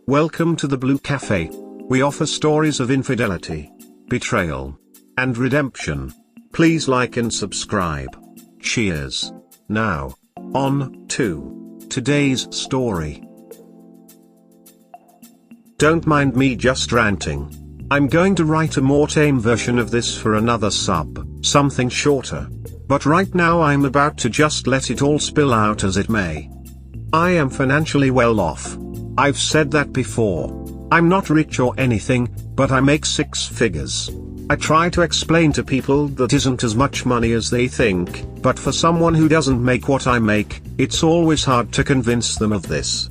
Welcome to the Blue Cafe. We offer stories of infidelity, betrayal, and redemption. Please like and subscribe. Cheers. Now, on to today's story. Don't mind me just ranting. I'm going to write a more tame version of this for another sub, something shorter. But right now I'm about to just let it all spill out as it may. I am financially well off. I've said that before. I'm not rich or anything, but I make six figures. I try to explain to people that isn't as much money as they think, but for someone who doesn't make what I make, it's always hard to convince them of this.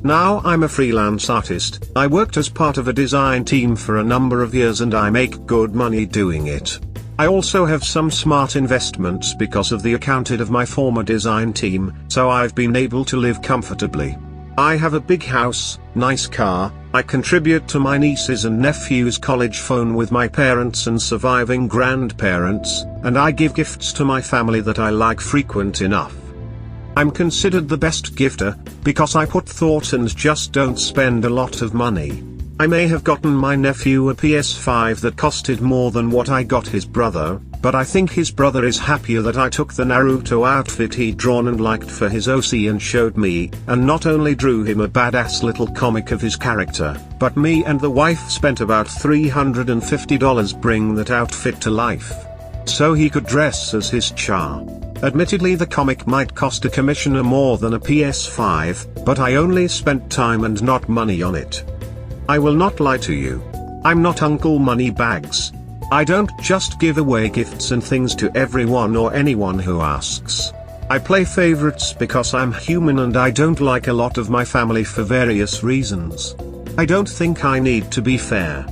Now I'm a freelance artist. I worked as part of a design team for a number of years and I make good money doing it. I also have some smart investments because of the accountant of my former design team, so I've been able to live comfortably. I have a big house, nice car, I contribute to my nieces and nephews' college fund with my parents and surviving grandparents, and I give gifts to my family that I like frequent enough. I'm considered the best gifter, because I put thought and just don't spend a lot of money. I may have gotten my nephew a PS5 that costed more than what I got his brother, but I think his brother is happier that I took the Naruto outfit he'd drawn and liked for his OC and showed me, and not only drew him a badass little comic of his character, but me and the wife spent about $350 bring that outfit to life. So he could dress as his Char. Admittedly the comic might cost a commissioner more than a PS5, but I only spent time and not money on it. I will not lie to you. I'm not Uncle Moneybags. I don't just give away gifts and things to everyone or anyone who asks. I play favorites because I'm human and I don't like a lot of my family for various reasons. I don't think I need to be fair.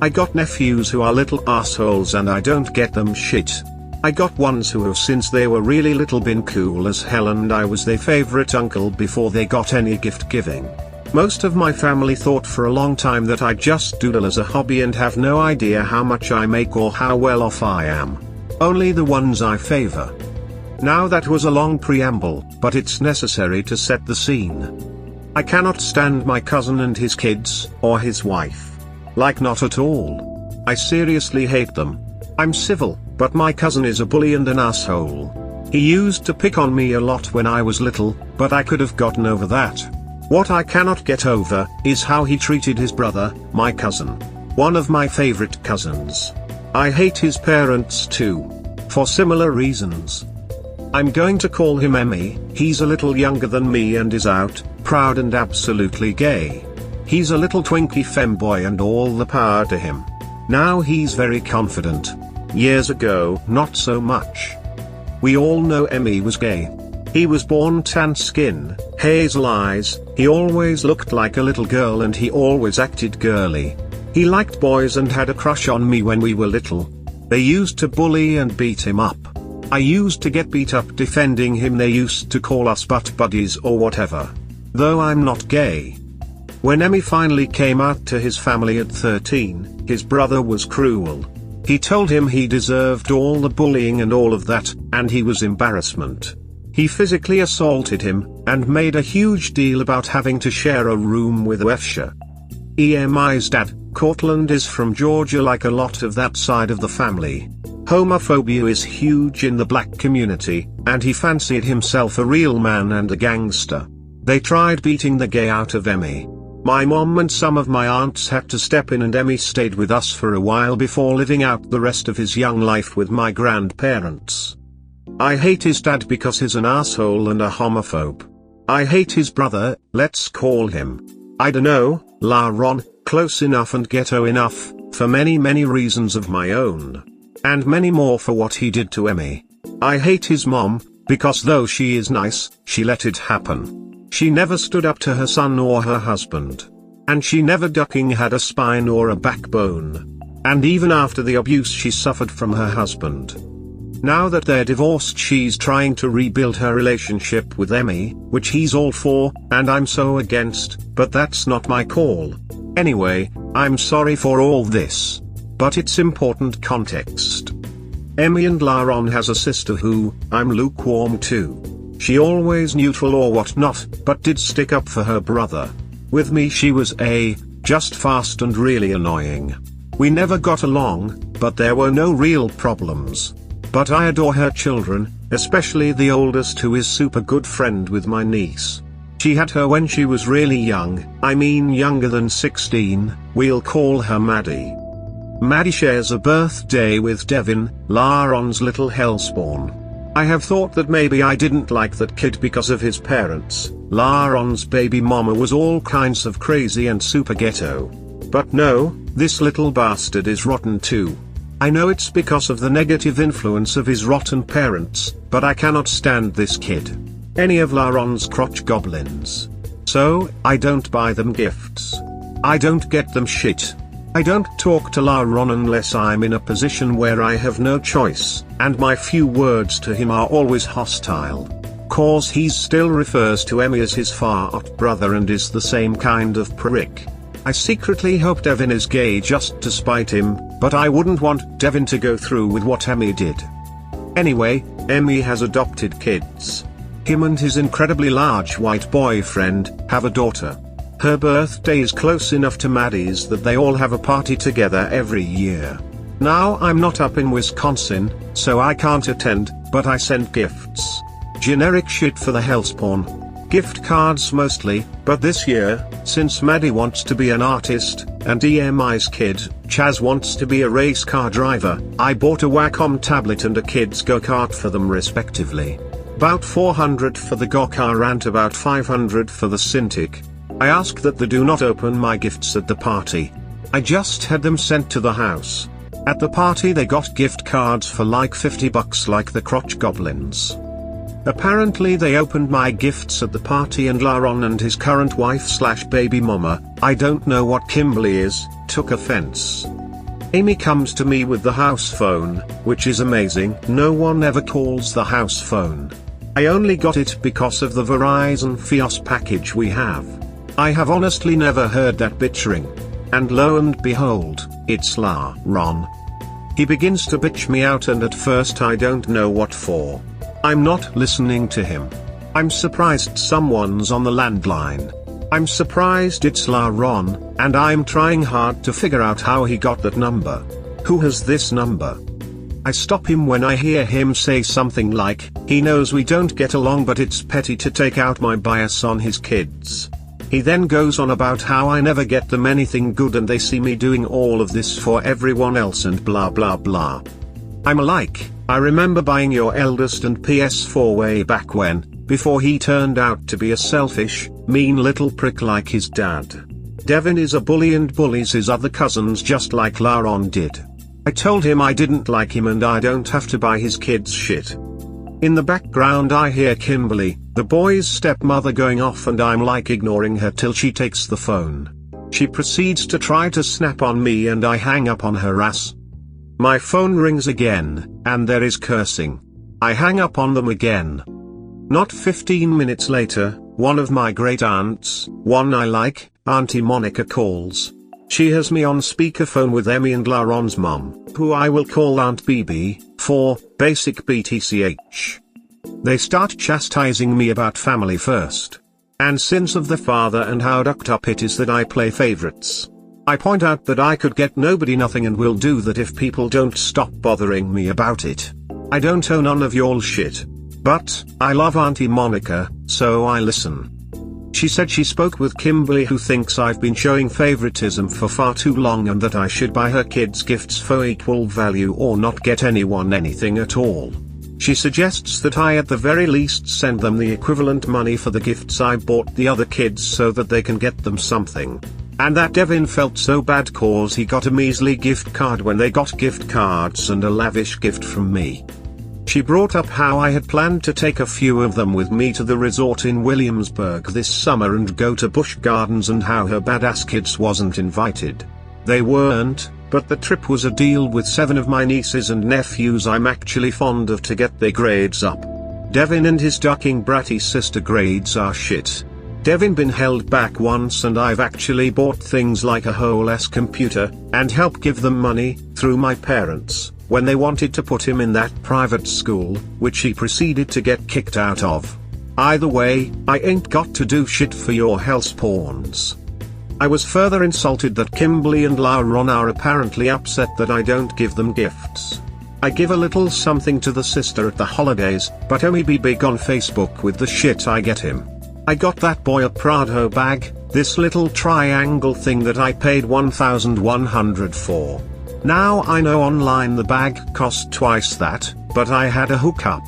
I got nephews who are little assholes and I don't get them shit. I got ones who have since they were really little been cool as hell and I was their favorite uncle before they got any gift giving. Most of my family thought for a long time that I just doodle as a hobby and have no idea how much I make or how well off I am. Only the ones I favor. Now that was a long preamble, but it's necessary to set the scene. I cannot stand my cousin and his kids, or his wife. Like not at all. I seriously hate them. I'm civil, but my cousin is a bully and an asshole. He used to pick on me a lot when I was little, but I could have gotten over that. What I cannot get over, is how he treated his brother, my cousin. One of my favorite cousins. I hate his parents too. For similar reasons. I'm going to call him Emmy. He's a little younger than me and is out, proud and absolutely gay. He's a little twinkie femboy and all the power to him. Now he's very confident. Years ago, not so much. We all know Emmy was gay. He was born tan skin, hazel eyes, he always looked like a little girl and he always acted girly. He liked boys and had a crush on me when we were little. They used to bully and beat him up. I used to get beat up defending him. They used to call us butt buddies or whatever. Though I'm not gay. When Emmy finally came out to his family at 13, his brother was cruel. He told him he deserved all the bullying and all of that, and he was embarrassment. He physically assaulted him, and made a huge deal about having to share a room with Wefsha. EMI's dad, Cortland, is from Georgia. Like a lot of that side of the family. Homophobia is huge in the black community, and he fancied himself a real man and a gangster. They tried beating the gay out of Emmy. My mom and some of my aunts had to step in and Emmy stayed with us for a while before living out the rest of his young life with my grandparents. I hate his dad because he's an asshole and a homophobe. I hate his brother, let's call him, I dunno, LaRon, close enough and ghetto enough, for many reasons of my own. And many more for what he did to Emmy. I hate his mom, because though she is nice, she let it happen. She never stood up to her son or her husband. And she never ducking had a spine or a backbone. And even after the abuse she suffered from her husband. Now that they're divorced, she's trying to rebuild her relationship with Emmy, which he's all for, and I'm so against, but that's not my call. Anyway, I'm sorry for all this. But it's important context. Emmy and LaRon has a sister who, I'm lukewarm to. She always neutral or whatnot, but did stick up for her brother. With me she was just fast and really annoying. We never got along, but there were no real problems. But I adore her children, especially the oldest, who is super good friend with my niece. She had her when she was really young, I mean younger than 16, we'll call her Maddie. Maddie shares a birthday with Devin, Laron's little hellspawn. I have thought that maybe I didn't like that kid because of his parents. Laron's baby mama was all kinds of crazy and super ghetto. But no, this little bastard is rotten too. I know it's because of the negative influence of his rotten parents, but I cannot stand this kid. Any of Laron's crotch goblins. So, I don't buy them gifts. I don't get them shit. I don't talk to Laron unless I'm in a position where I have no choice, and my few words to him are always hostile. Cause he still refers to Emmy as his far-out brother and is the same kind of prick. I secretly hope Devin is gay just to spite him, but I wouldn't want Devin to go through with what Emmy did. Anyway, Emmy has adopted kids. Him and his incredibly large white boyfriend have a daughter. Her birthday is close enough to Maddie's that they all have a party together every year. Now I'm not up in Wisconsin, so I can't attend, but I sent gifts. Generic shit for the hellspawn. Gift cards mostly, but this year, since Maddie wants to be an artist, and EMI's kid, Chaz wants to be a race car driver, I bought a Wacom tablet and a kid's go-kart for them respectively. About $400 for the go-car and about $500 for the Cintiq. I ask that they do not open my gifts at the party. I just had them sent to the house. At the party they got gift cards for like $50 like the crotch goblins. Apparently they opened my gifts at the party and Laron and his current wife/baby mama, I don't know what Kimberly is, took offense. Amy comes to me with the house phone, which is amazing. No one ever calls the house phone. I only got it because of the Verizon Fios package we have. I have honestly never heard that bitch ring. And lo and behold, it's Laron. He begins to bitch me out and at first I don't know what for. I'm not listening to him. I'm surprised someone's on the landline. I'm surprised it's Laron, and I'm trying hard to figure out how he got that number. Who has this number? I stop him when I hear him say something like, he knows we don't get along but it's petty to take out my bias on his kids. He then goes on about how I never get them anything good and they see me doing all of this for everyone else and blah blah blah. I'm like, I remember buying your eldest and PS4 way back when, before he turned out to be a selfish, mean little prick like his dad. Devin is a bully and bullies his other cousins just like Laron did. I told him I didn't like him and I don't have to buy his kids shit. In the background I hear Kimberly, the boy's stepmother, going off and I'm like ignoring her till she takes the phone. She proceeds to try to snap on me and I hang up on her ass. My phone rings again, and there is cursing. I hang up on them again. Not 15 minutes later, one of my great aunts, one I like, Auntie Monica, calls. She has me on speakerphone with Emmy and Laron's mum, who I will call Aunt BB, for basic BTCH. They start chastising me about family first. And sins of the father and how ducked up it is that I play favorites. I point out that I could get nobody nothing and will do that if people don't stop bothering me about it. I don't owe none of y'all shit. But, I love Auntie Monica, so I listen. She said she spoke with Kimberly, who thinks I've been showing favoritism for far too long and that I should buy her kids gifts for equal value or not get anyone anything at all. She suggests that I at the very least send them the equivalent money for the gifts I bought the other kids so that they can get them something. And that Devin felt so bad cause he got a measly gift card when they got gift cards and a lavish gift from me. She brought up how I had planned to take a few of them with me to the resort in Williamsburg this summer and go to Busch Gardens and how her badass kids wasn't invited. They weren't, but the trip was a deal with 7 of my nieces and nephews I'm actually fond of to get their grades up. Devin and his ducking bratty sister grades are shit. Devin been held back once and I've actually bought things like a whole ass computer, and helped give them money, through my parents, when they wanted to put him in that private school, which he proceeded to get kicked out of. Either way, I ain't got to do shit for your hellspawns. I was further insulted that Kimberly and Lauren are apparently upset that I don't give them gifts. I give a little something to the sister at the holidays, but Emmy be big on Facebook with the shit I get him. I got that boy a Prado bag, this little triangle thing that I paid $1,100 for. Now I know online the bag cost twice that, but I had a hookup.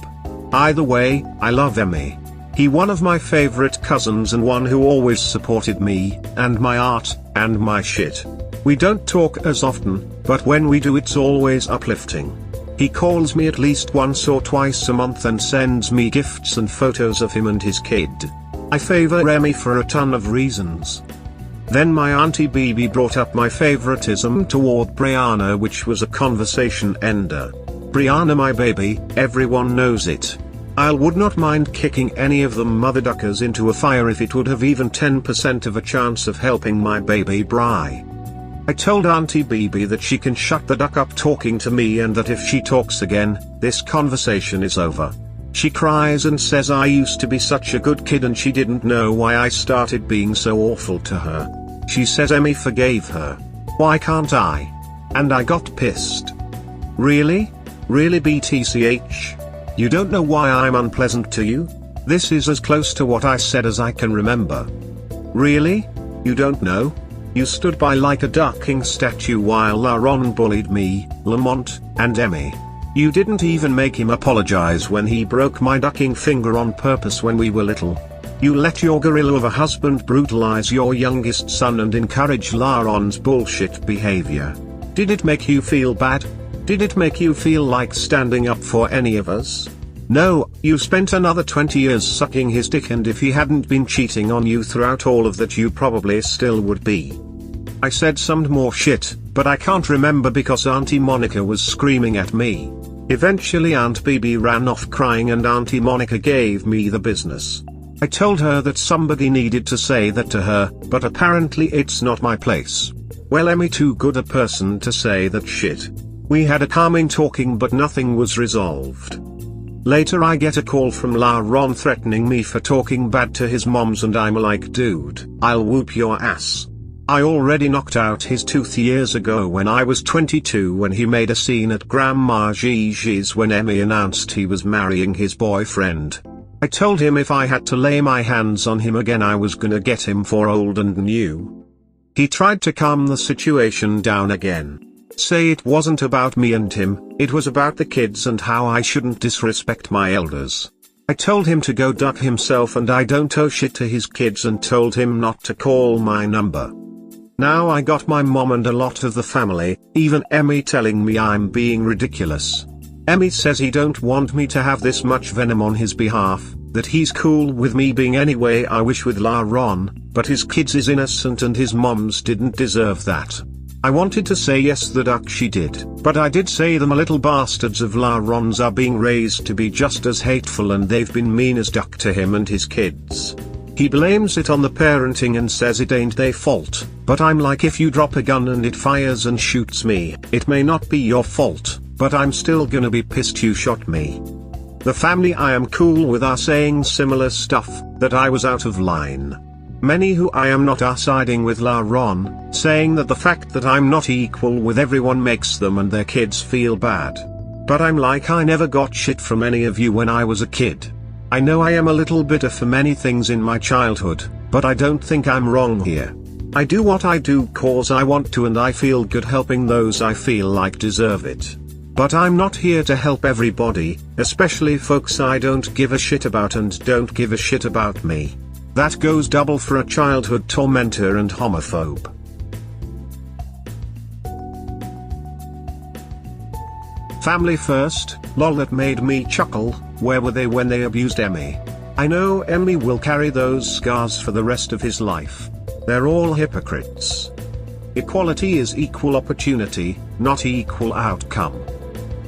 Either way, I love Emmy. He one of my favorite cousins and one who always supported me, and my art, and my shit. We don't talk as often, but when we do it's always uplifting. He calls me at least once or twice a month and sends me gifts and photos of him and his kid. I favor Emmy for a ton of reasons. Then my auntie BB brought up my favoritism toward Brianna, which was a conversation ender. Brianna my baby, everyone knows it. I would not mind kicking any of them mother duckers into a fire if it would have even 10% of a chance of helping my baby Bri. I told Auntie BB that she can shut the duck up talking to me and that if she talks again, this conversation is over. She cries and says I used to be such a good kid and she didn't know why I started being so awful to her. She says Emmy forgave her. Why can't I? And I got pissed. Really? Really BTCH? You don't know why I'm unpleasant to you? This is as close to what I said as I can remember. Really? You don't know? You stood by like a ducking statue while Lauren bullied me, Lamont, and Emmy. You didn't even make him apologize when he broke my ducking finger on purpose when we were little. You let your gorilla of a husband brutalize your youngest son and encourage Lauren's bullshit behavior. Did it make you feel bad? Did it make you feel like standing up for any of us? No, you spent another 20 years sucking his dick, and if he hadn't been cheating on you throughout all of that you probably still would be. I said some more shit, but I can't remember because Auntie Monica was screaming at me. Eventually Aunt BB ran off crying and Auntie Monica gave me the business. I told her that somebody needed to say that to her, but apparently it's not my place. Well, Emmy too good a person to say that shit. We had a calming talking but nothing was resolved. Later I get a call from Lauren threatening me for talking bad to his moms and I'm like, dude, I'll whoop your ass. I already knocked out his tooth years ago when I was 22 when he made a scene at Grandma Gigi's when Emmy announced he was marrying his boyfriend. I told him if I had to lay my hands on him again I was gonna get him for old and new. He tried to calm the situation down again. Say it wasn't about me and him, it was about the kids and how I shouldn't disrespect my elders. I told him to go duck himself and I don't owe shit to his kids and told him not to call my number. Now I got my mom and a lot of the family, even Emmy telling me I'm being ridiculous. Emmy says he don't want me to have this much venom on his behalf, that he's cool with me being any way I wish with Lauren, but his kids is innocent and his moms didn't deserve that. I wanted to say yes the duck she did, but I did say them little bastards of Lauren's are being raised to be just as hateful and they've been mean as duck to him and his kids. He blames it on the parenting and says it ain't their fault, but I'm like if you drop a gun and it fires and shoots me, it may not be your fault, but I'm still gonna be pissed you shot me. The family I am cool with are saying similar stuff, that I was out of line. Many who I am not are siding with Lauren, saying that the fact that I'm not equal with everyone makes them and their kids feel bad. But I'm like I never got shit from any of you when I was a kid. I know I am a little bitter for many things in my childhood, but I don't think I'm wrong here. I do what I do cause I want to and I feel good helping those I feel like deserve it. But I'm not here to help everybody, especially folks I don't give a shit about and don't give a shit about me. That goes double for a childhood tormentor and homophobe. Family first, lol, that made me chuckle. Where were they when they abused Emmy? I know Emmy will carry those scars for the rest of his life. They're all hypocrites. Equality is equal opportunity, not equal outcome.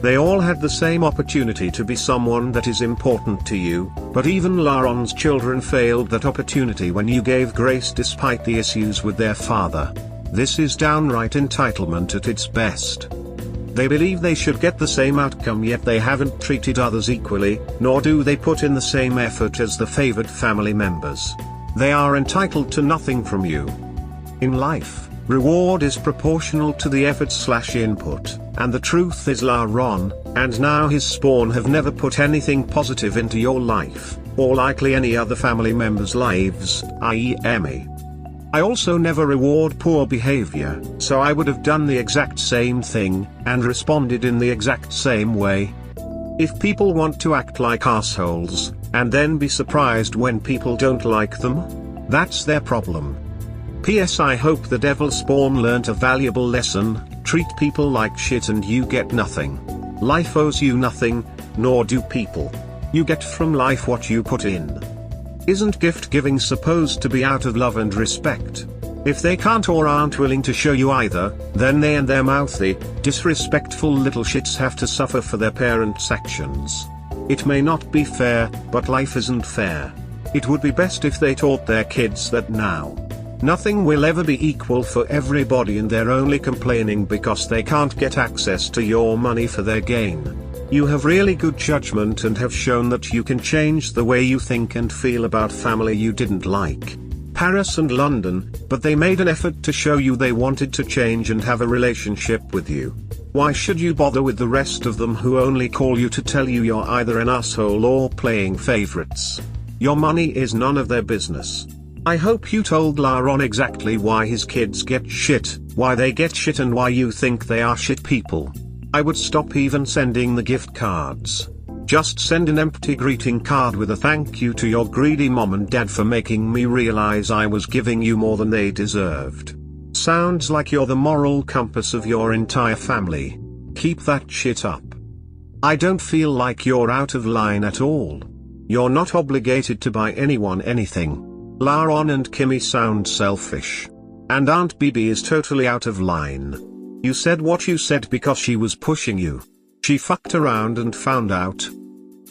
They all had the same opportunity to be someone that is important to you, but even Lauren's children failed that opportunity when you gave grace despite the issues with their father. This is downright entitlement at its best. They believe they should get the same outcome, yet they haven't treated others equally, nor do they put in the same effort as the favored family members. They are entitled to nothing from you. In life, reward is proportional to the effort/input, and the truth is Laron, and now his spawn have never put anything positive into your life, or likely any other family members' lives, i.e. Emmy. I also never reward poor behavior, so I would have done the exact same thing, and responded in the exact same way. If people want to act like assholes, and then be surprised when people don't like them, that's their problem. P.S. I hope the devil spawn learnt a valuable lesson: treat people like shit and you get nothing. Life owes you nothing, nor do people. You get from life what you put in. Isn't gift giving supposed to be out of love and respect? If they can't or aren't willing to show you either, then they and their mouthy, disrespectful little shits have to suffer for their parents' actions. It may not be fair, but life isn't fair. It would be best if they taught their kids that now. Nothing will ever be equal for everybody, and they're only complaining because they can't get access to your money for their gain. You have really good judgment and have shown that you can change the way you think and feel about family you didn't like. Paris and London, but they made an effort to show you they wanted to change and have a relationship with you. Why should you bother with the rest of them who only call you to tell you you're either an asshole or playing favorites? Your money is none of their business. I hope you told Laron exactly why his kids get shit, why they get shit, and why you think they are shit people. I would stop even sending the gift cards. Just send an empty greeting card with a thank you to your greedy mom and dad for making me realize I was giving you more than they deserved. Sounds like you're the moral compass of your entire family. Keep that shit up. I don't feel like you're out of line at all. You're not obligated to buy anyone anything. Laron and Kimmy sound selfish. And Aunt Bibi is totally out of line. You said what you said because she was pushing you. She fucked around and found out.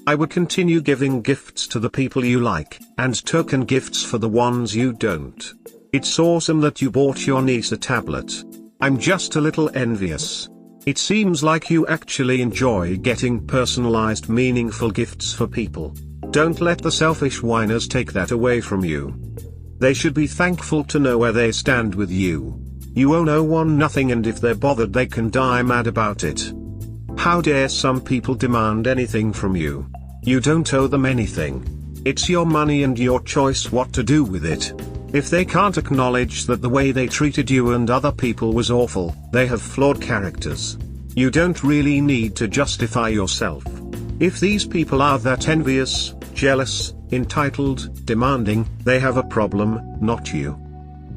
I would continue giving gifts to the people you like, and token gifts for the ones you don't. It's awesome that you bought your niece a tablet. I'm just a little envious. It seems like you actually enjoy getting personalized, meaningful gifts for people. Don't let the selfish whiners take that away from you. They should be thankful to know where they stand with you. You owe no one nothing, and if they're bothered they can die mad about it. How dare some people demand anything from you? You don't owe them anything. It's your money and your choice what to do with it. If they can't acknowledge that the way they treated you and other people was awful, they have flawed characters. You don't really need to justify yourself. If these people are that envious, jealous, entitled, demanding, they have a problem, not you.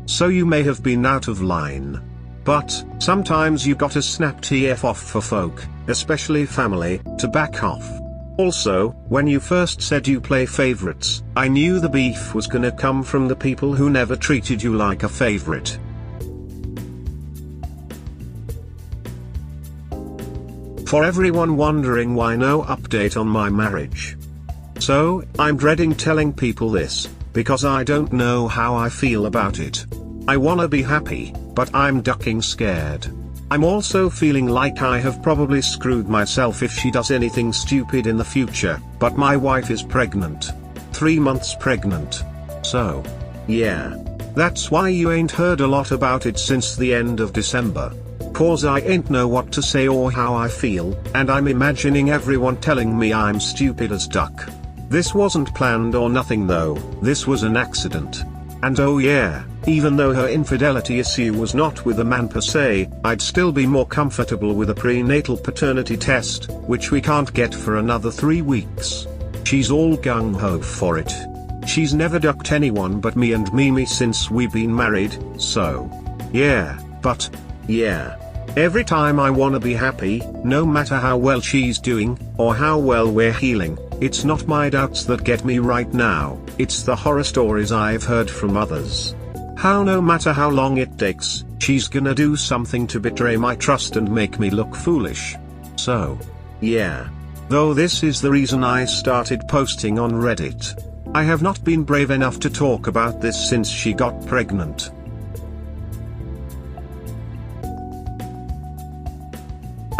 So you may have been out of line. But, sometimes you gotta snap TF off for folk, especially family, to back off. Also, when you first said you play favorites, I knew the beef was gonna come from the people who never treated you like a favorite. For everyone wondering why no update on my marriage. So, I'm dreading telling people this, because I don't know how I feel about it. I wanna be happy, but I'm ducking scared. I'm also feeling like I have probably screwed myself if she does anything stupid in the future, but my wife is pregnant. 3 months pregnant. So, yeah. That's why you ain't heard a lot about it since the end of December. Cause I ain't know what to say or how I feel, and I'm imagining everyone telling me I'm stupid as duck. This wasn't planned or nothing though, this was an accident. And oh yeah, even though her infidelity issue was not with a man per se, I'd still be more comfortable with a prenatal paternity test, which we can't get for another 3 weeks. She's all gung-ho for it. She's never ducked anyone but me and Mimi since we've been married, so. Yeah, but, yeah. Every time I wanna be happy, no matter how well she's doing, or how well we're healing, it's not my doubts that get me right now, it's the horror stories I've heard from others. How no matter how long it takes, she's gonna do something to betray my trust and make me look foolish. So. Yeah. Though this is the reason I started posting on Reddit. I have not been brave enough to talk about this since she got pregnant.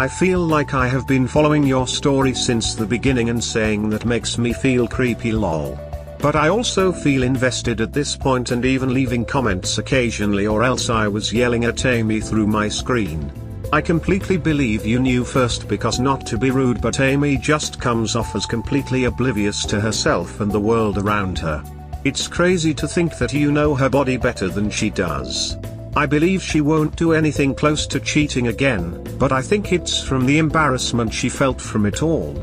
I feel like I have been following your story since the beginning, and saying that makes me feel creepy lol. But I also feel invested at this point and even leaving comments occasionally, or else I was yelling at Amy through my screen. I completely believe you knew first, because not to be rude, but Amy just comes off as completely oblivious to herself and the world around her. It's crazy to think that you know her body better than she does. I believe she won't do anything close to cheating again, but I think it's from the embarrassment she felt from it all.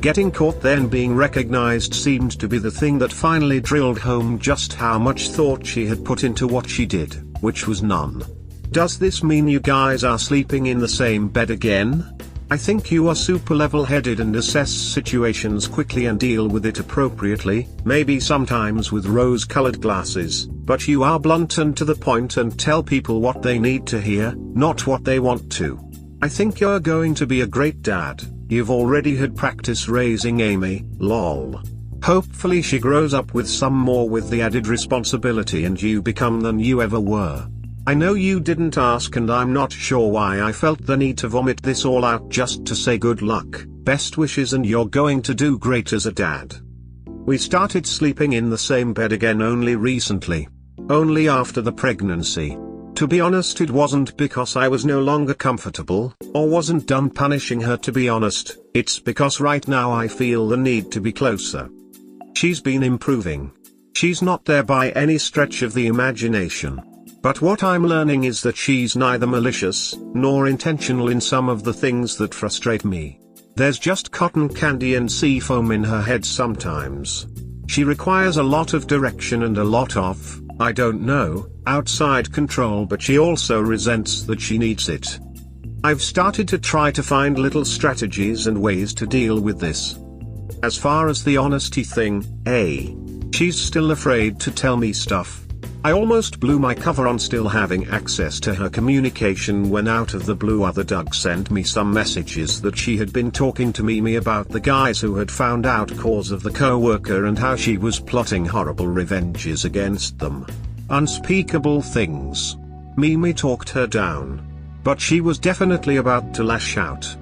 Getting caught then being recognized seemed to be the thing that finally drilled home just how much thought she had put into what she did, which was none. Does this mean you guys are sleeping in the same bed again? I think you are super level-headed and assess situations quickly and deal with it appropriately, maybe sometimes with rose-colored glasses, but you are blunt and to the point and tell people what they need to hear, not what they want to. I think you're going to be a great dad. You've already had practice raising Amy, lol. Hopefully she grows up with some more with the added responsibility and you become than you ever were. I know you didn't ask and I'm not sure why I felt the need to vomit this all out just to say good luck, best wishes, and you're going to do great as a dad. We started sleeping in the same bed again only recently. Only after the pregnancy. To be honest, it wasn't because I was no longer comfortable, or wasn't done punishing her. To be honest, it's because right now I feel the need to be closer. She's been improving. She's not there by any stretch of the imagination. But what I'm learning is that she's neither malicious, nor intentional in some of the things that frustrate me. There's just cotton candy and sea foam in her head sometimes. She requires a lot of direction and a lot of, I don't know, outside control, but she also resents that she needs it. I've started to try to find little strategies and ways to deal with this. As far as the honesty thing, she's still afraid to tell me stuff. I almost blew my cover on still having access to her communication when out of the blue other Doug sent me some messages that she had been talking to Mimi about the guys who had found out cause of the co-worker and how she was plotting horrible revenges against them. Unspeakable things. Mimi talked her down. But she was definitely about to lash out.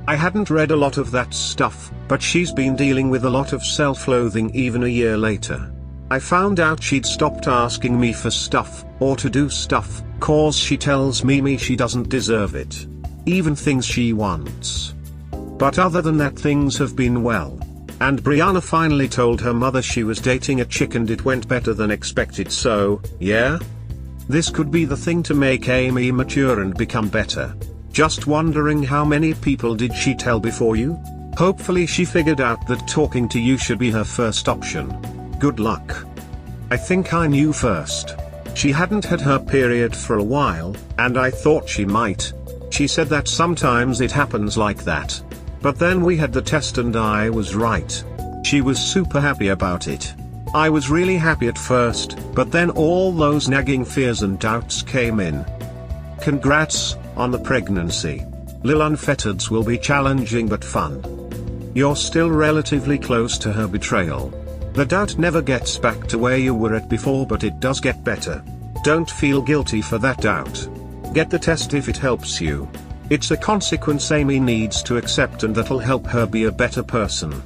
I hadn't read a lot of that stuff, but she's been dealing with a lot of self-loathing even a year later. I found out she'd stopped asking me for stuff, or to do stuff, cause she tells Mimi she doesn't deserve it. Even things she wants. But other than that, things have been well. And Brianna finally told her mother she was dating a chick and it went better than expected, so, yeah? This could be the thing to make Amy mature and become better. Just wondering, how many people did she tell before you? Hopefully she figured out that talking to you should be her first option. Good luck. I think I knew first. She hadn't had her period for a while, and I thought she might. She said that sometimes it happens like that. But then we had the test and I was right. She was super happy about it. I was really happy at first, but then all those nagging fears and doubts came in. Congrats on the pregnancy. Lil Unfettered's will be challenging but fun. You're still relatively close to her betrayal. The doubt never gets back to where you were at before, but it does get better. Don't feel guilty for that doubt. Get the test if it helps you. It's a consequence Amy needs to accept, and that'll help her be a better person.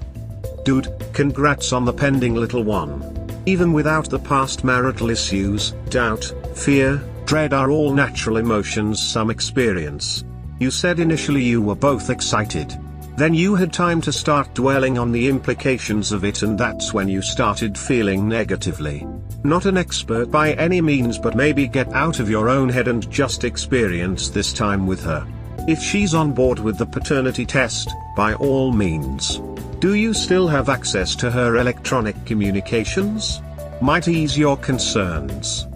Dude, congrats on the pending little one. Even without the past marital issues, doubt, fear, dread are all natural emotions some experience. You said initially you were both excited. Then you had time to start dwelling on the implications of it, and that's when you started feeling negatively. Not an expert by any means, but maybe get out of your own head and just experience this time with her. If she's on board with the paternity test, by all means. Do you still have access to her electronic communications? Might ease your concerns.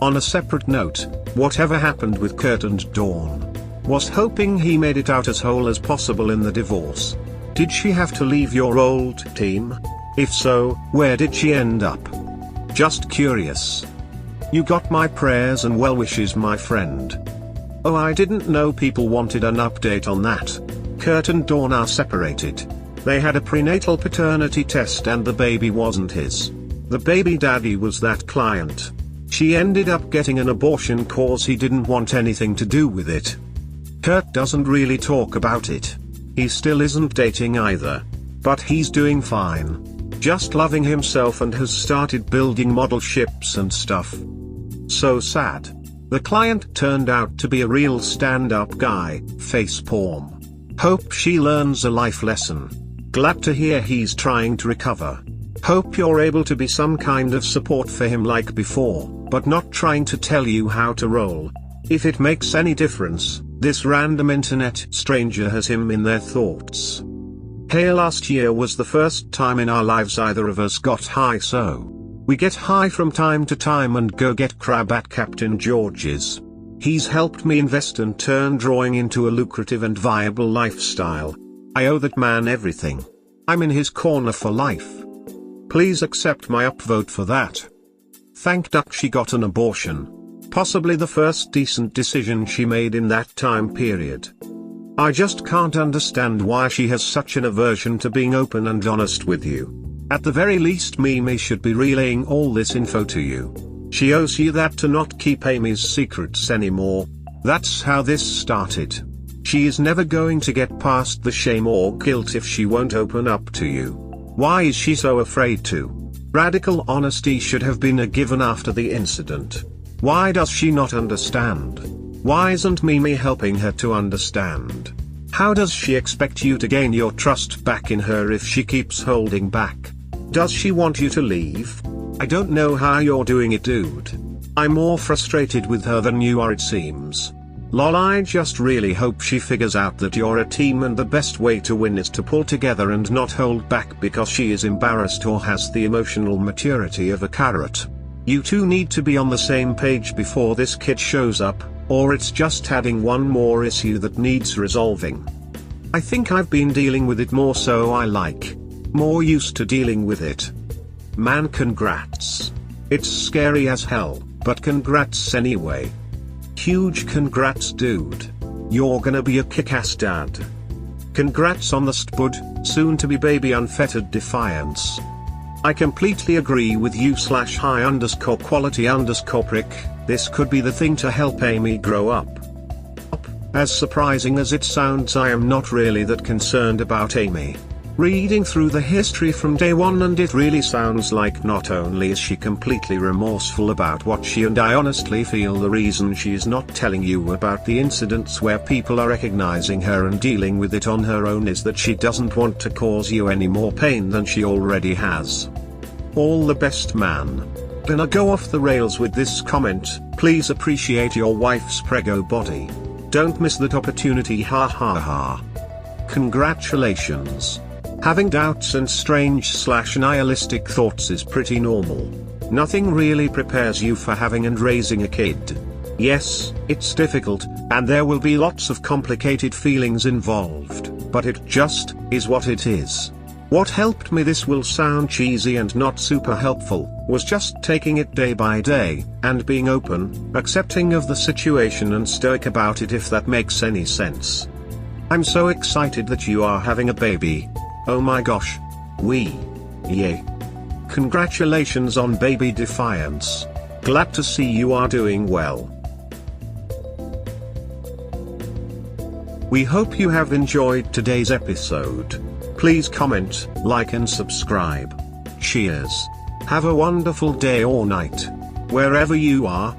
On a separate note, whatever happened with Kurt and Dawn? Was hoping he made it out as whole as possible in the divorce. Did she have to leave your old team? If so, where did she end up? Just curious. You got my prayers and well wishes, my friend. Oh, I didn't know people wanted an update on that. Kurt and Dawn are separated. They had a prenatal paternity test and the baby wasn't his. The baby daddy was that client. She ended up getting an abortion cause he didn't want anything to do with it. Kurt doesn't really talk about it. He still isn't dating either. But he's doing fine. just loving himself and has started building model ships and stuff. So sad. The client turned out to be a real stand-up guy, facepalm. Hope she learns a life lesson. Glad to hear he's trying to recover. Hope you're able to be some kind of support for him like before, but not trying to tell you how to roll. If it makes any difference, this random internet stranger has him in their thoughts. Hey, last year was the first time in our lives either of us got high, so we get high from time to time and go get crab at Captain George's. He's helped me invest and turn drawing into a lucrative and viable lifestyle. I owe that man everything. I'm in his corner for life. Please accept my upvote for that. Thank Duck she got an abortion. Possibly the first decent decision she made in that time period. I just can't understand why she has such an aversion to being open and honest with you. At the very least Mimi should be relaying all this info to you. She owes you that to not keep Amy's secrets anymore. That's how this started. She is never going to get past the shame or guilt if she won't open up to you. Why is she so afraid to? Radical honesty should have been a given after the incident. Why does she not understand? Why isn't Mimi helping her to understand? How does she expect you to gain your trust back in her if she keeps holding back? Does she want you to leave? I don't know how you're doing it, dude. I'm more frustrated with her than you are, it seems. Lol, I just really hope she figures out that you're a team and the best way to win is to pull together and not hold back because she is embarrassed or has the emotional maturity of a carrot. You two need to be on the same page before this kid shows up, or it's just adding one more issue that needs resolving. I think I've been dealing with it more, so I like. More used to dealing with it. Man, congrats. It's scary as hell, but congrats anyway. Huge congrats, dude. You're gonna be a kick-ass dad. Congrats on the spud, soon to be baby unfettered defiance. I completely agree with you /high_quality_prick, this could be the thing to help Amy grow up. As surprising as it sounds, I am not really that concerned about Amy. Reading through the history from day one, and it really sounds like not only is she completely remorseful about what she and I honestly feel the reason she is not telling you about the incidents where people are recognizing her and dealing with it on her own is that she doesn't want to cause you any more pain than she already has. All the best, man. Gonna go off the rails with this comment, please appreciate your wife's prego body. Don't miss that opportunity, ha ha ha. Congratulations. Having doubts and strange/nihilistic thoughts is pretty normal. Nothing really prepares you for having and raising a kid. Yes, it's difficult, and there will be lots of complicated feelings involved, but it just is what it is. What helped me, this will sound cheesy and not super helpful, was just taking it day by day, and being open, accepting of the situation and stoic about it, if that makes any sense. I'm so excited that you are having a baby. Oh my gosh. Yay. Congratulations on baby defiance. Glad to see you are doing well. We hope you have enjoyed today's episode. Please comment, like and subscribe. Cheers. Have a wonderful day or night. Wherever you are.